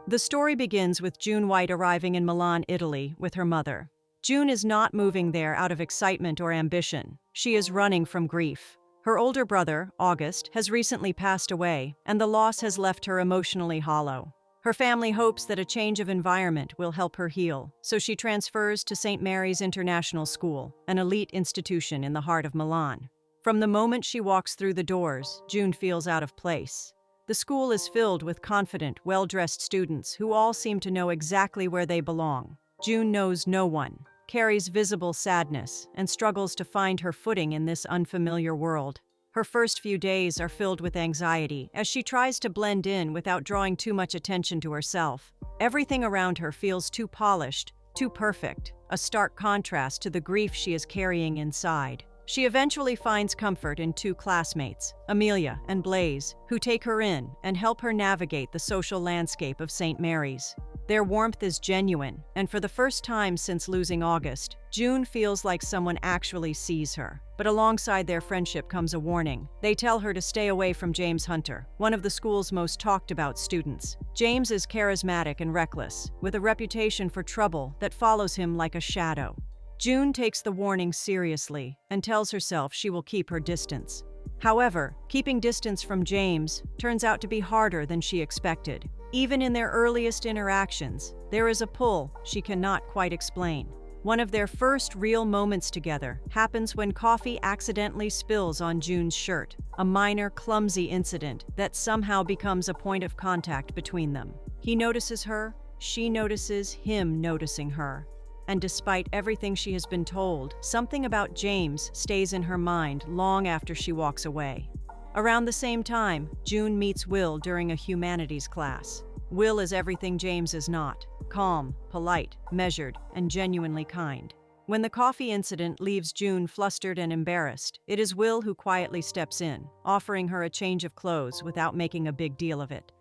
The story begins with June White arriving in Milan, Italy, with her mother. June is not moving there out of excitement or ambition. She is running from grief. Her older brother, August, has recently passed away, and the loss has left her emotionally hollow. Her family hopes that a change of environment will help her heal, so she transfers to St. Mary's International School, an elite institution in the heart of Milan. From the moment she walks through the doors, June feels out of place. The school is filled with confident, well-dressed students who all seem to know exactly where they belong. June knows no one, carries visible sadness, and struggles to find her footing in this unfamiliar world. Her first few days are filled with anxiety as she tries to blend in without drawing too much attention to herself. Everything around her feels too polished, too perfect, a stark contrast to the grief she is carrying inside. She eventually finds comfort in two classmates, Amelia and Blaise, who take her in and help her navigate the social landscape of St. Mary's. Their warmth is genuine, and for the first time since losing August, June feels like someone actually sees her. But alongside their friendship comes a warning. They tell her to stay away from James Hunter, one of the school's most talked-about students. James is charismatic and reckless, with a reputation for trouble that follows him like a shadow. June takes the warning seriously and tells herself she will keep her distance. However, keeping distance from James turns out to be harder than she expected. Even in their earliest interactions, there is a pull she cannot quite explain. One of their first real moments together happens when coffee accidentally spills on June's shirt, a minor, clumsy incident that somehow becomes a point of contact between them. He notices her, she notices him noticing her. And despite everything she has been told, something about James stays in her mind long after she walks away. Around the same time, June meets Will during a humanities class. Will is everything James is not: calm, polite, measured, and genuinely kind. When the coffee incident leaves June flustered and embarrassed, it is Will who quietly steps in, offering her a change of clothes without making a big deal of it.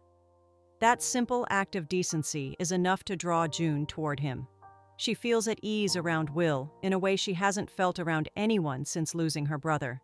That simple act of decency is enough to draw June toward him. She feels at ease around Will in a way she hasn't felt around anyone since losing her brother.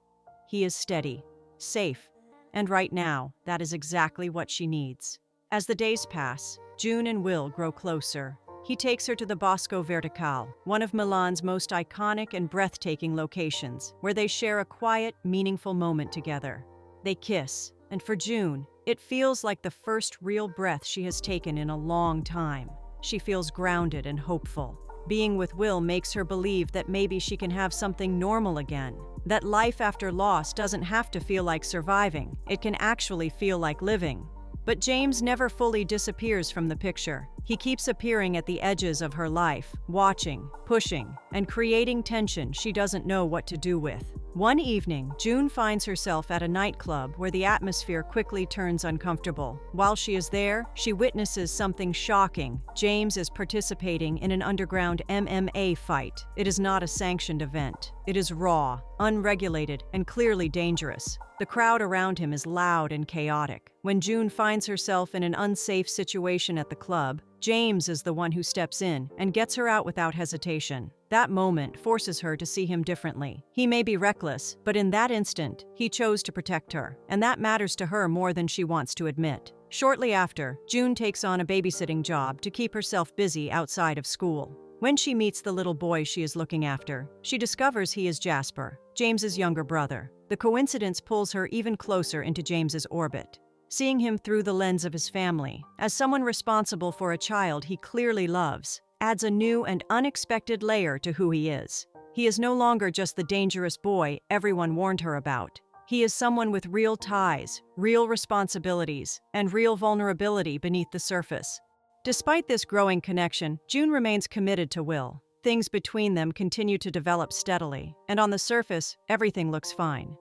He is steady, safe, and right now, that is exactly what she needs. As the days pass, June and Will grow closer. He takes her to the Bosco Verticale, one of Milan's most iconic and breathtaking locations, where they share a quiet, meaningful moment together. They kiss, and for June, it feels like the first real breath she has taken in a long time. She feels grounded and hopeful. Being with Will makes her believe that maybe she can have something normal again. That life after loss doesn't have to feel like surviving. It can actually feel like living. But James never fully disappears from the picture. He keeps appearing at the edges of her life, watching, pushing, and creating tension she doesn't know what to do with. One evening, June finds herself at a nightclub where the atmosphere quickly turns uncomfortable. While she is there, she witnesses something shocking. James is participating in an underground MMA fight. It is not a sanctioned event. It is raw, unregulated, and clearly dangerous. The crowd around him is loud and chaotic. When June finds herself in an unsafe situation at the club, James is the one who steps in and gets her out without hesitation. That moment forces her to see him differently. He may be reckless, but in that instant, he chose to protect her, and that matters to her more than she wants to admit. Shortly after, June takes on a babysitting job to keep herself busy outside of school. When she meets the little boy she is looking after, she discovers he is Jasper, James's younger brother. The coincidence pulls her even closer into James's orbit. Seeing him through the lens of his family, as someone responsible for a child he clearly loves, adds a new and unexpected layer to who he is. He is no longer just the dangerous boy everyone warned her about. He is someone with real ties, real responsibilities, and real vulnerability beneath the surface. Despite this growing connection, June remains committed to Will. Things between them continue to develop steadily, and on the surface, everything looks fine.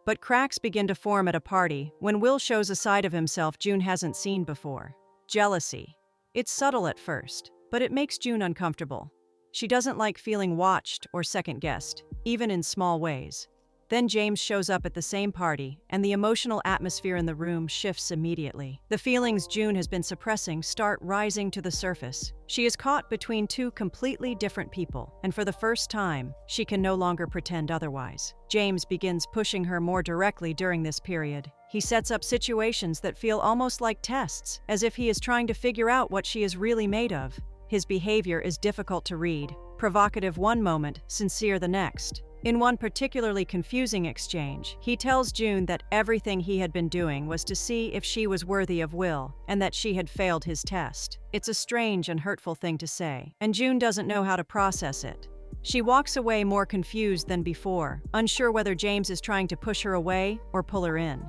But cracks begin to form at a party when Will shows a side of himself June hasn't seen before: jealousy. It's subtle at first, but it makes June uncomfortable. She doesn't like feeling watched or second-guessed, even in small ways. Then James shows up at the same party, and the emotional atmosphere in the room shifts immediately. The feelings June has been suppressing start rising to the surface. She is caught between two completely different people, and for the first time, she can no longer pretend otherwise. James begins pushing her more directly during this period. He sets up situations that feel almost like tests, as if he is trying to figure out what she is really made of. His behavior is difficult to read, provocative one moment, sincere the next. In one particularly confusing exchange, he tells June that everything he had been doing was to see if she was worthy of Will, and that she had failed his test. It's a strange and hurtful thing to say, and June doesn't know how to process it. She walks away more confused than before, unsure whether James is trying to push her away or pull her in.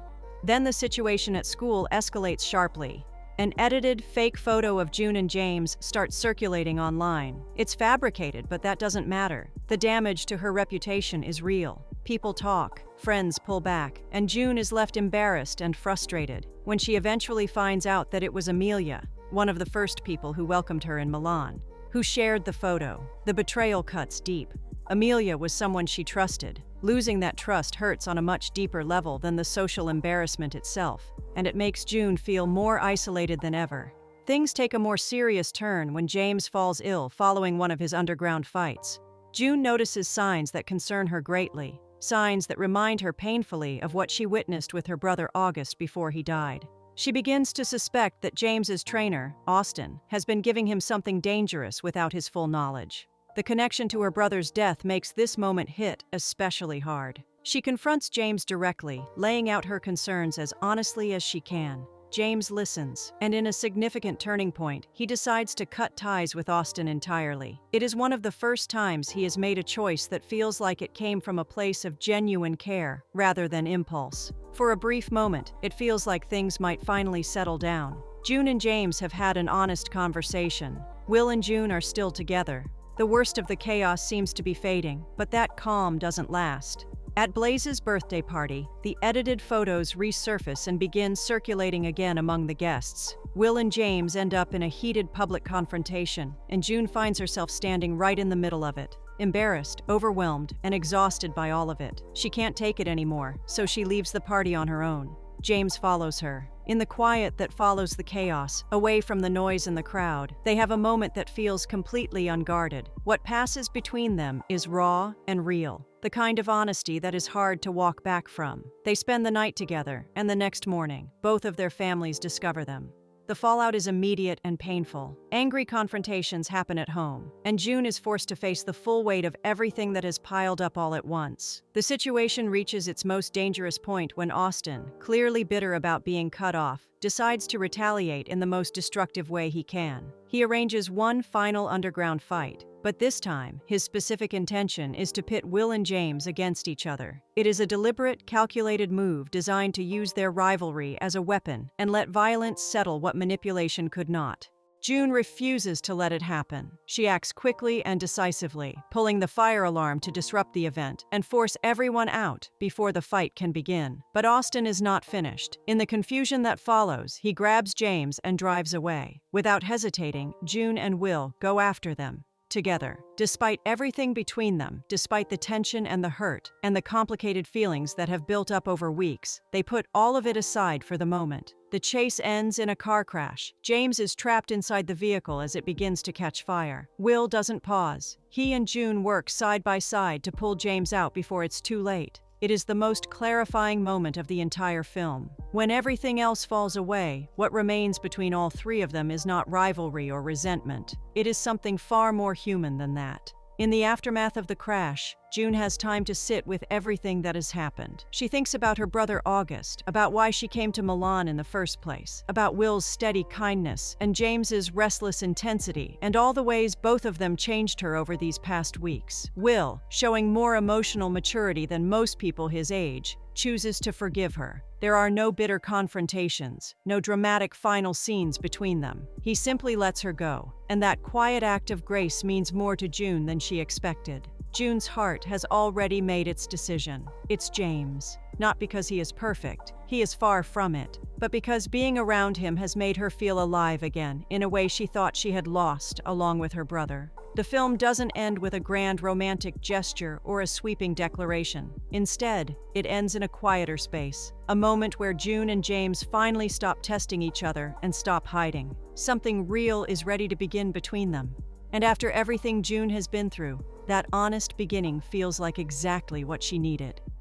Then the situation at school escalates sharply. An edited, fake photo of June and James starts circulating online. It's fabricated, but that doesn't matter. The damage to her reputation is real. People talk, friends pull back, and June is left embarrassed and frustrated when she eventually finds out that it was Amelia, one of the first people who welcomed her in Milan, who shared the photo. The betrayal cuts deep. Amelia was someone she trusted. Losing that trust hurts on a much deeper level than the social embarrassment itself, and it makes June feel more isolated than ever. Things take a more serious turn when James falls ill following one of his underground fights. June notices signs that concern her greatly, signs that remind her painfully of what she witnessed with her brother August before he died. She begins to suspect that James's trainer, Austin, has been giving him something dangerous without his full knowledge. The connection to her brother's death makes this moment hit especially hard. She confronts James directly, laying out her concerns as honestly as she can. James listens, and in a significant turning point, he decides to cut ties with Austin entirely. It is one of the first times he has made a choice that feels like it came from a place of genuine care rather than impulse. For a brief moment, it feels like things might finally settle down. June and James have had an honest conversation. Will and June are still together. The worst of the chaos seems to be fading, but that calm doesn't last. At Blaze's birthday party, the edited photos resurface and begin circulating again among the guests. Will and James end up in a heated public confrontation, and June finds herself standing right in the middle of it. Embarrassed, overwhelmed, and exhausted by all of it. She can't take it anymore, so she leaves the party on her own. James follows her. In the quiet that follows the chaos, away from the noise and the crowd, they have a moment that feels completely unguarded. What passes between them is raw and real, the kind of honesty that is hard to walk back from. They spend the night together, and the next morning, both of their families discover them. The fallout is immediate and painful. Angry confrontations happen at home, and June is forced to face the full weight of everything that has piled up all at once. The situation reaches its most dangerous point when Austin, clearly bitter about being cut off, decides to retaliate in the most destructive way he can. He arranges one final underground fight, but this time, his specific intention is to pit Will and James against each other. It is a deliberate, calculated move designed to use their rivalry as a weapon and let violence settle what manipulation could not. June refuses to let it happen. She acts quickly and decisively, pulling the fire alarm to disrupt the event and force everyone out before the fight can begin. But Austin is not finished. In the confusion that follows, he grabs James and drives away. Without hesitating, June and Will go after them. Together, despite everything between them, despite the tension and the hurt, and the complicated feelings that have built up over weeks, they put all of it aside for the moment. The chase ends in a car crash. James is trapped inside the vehicle as it begins to catch fire. Will doesn't pause. He and June work side by side to pull James out before it's too late. It is the most clarifying moment of the entire film. When everything else falls away, what remains between all three of them is not rivalry or resentment. It is something far more human than that. In the aftermath of the crash, June has time to sit with everything that has happened. She thinks about her brother August, about why she came to Milan in the first place, about Will's steady kindness and James's restless intensity, and all the ways both of them changed her over these past weeks. Will, showing more emotional maturity than most people his age, chooses to forgive her. There are no bitter confrontations, no dramatic final scenes between them. He simply lets her go, and that quiet act of grace means more to June than she expected. June's heart has already made its decision. It's James. Not because he is perfect, he is far from it, but because being around him has made her feel alive again in a way she thought she had lost along with her brother. The film doesn't end with a grand romantic gesture or a sweeping declaration. Instead, it ends in a quieter space, a moment where June and James finally stop testing each other and stop hiding. Something real is ready to begin between them. And after everything June has been through, that honest beginning feels like exactly what she needed.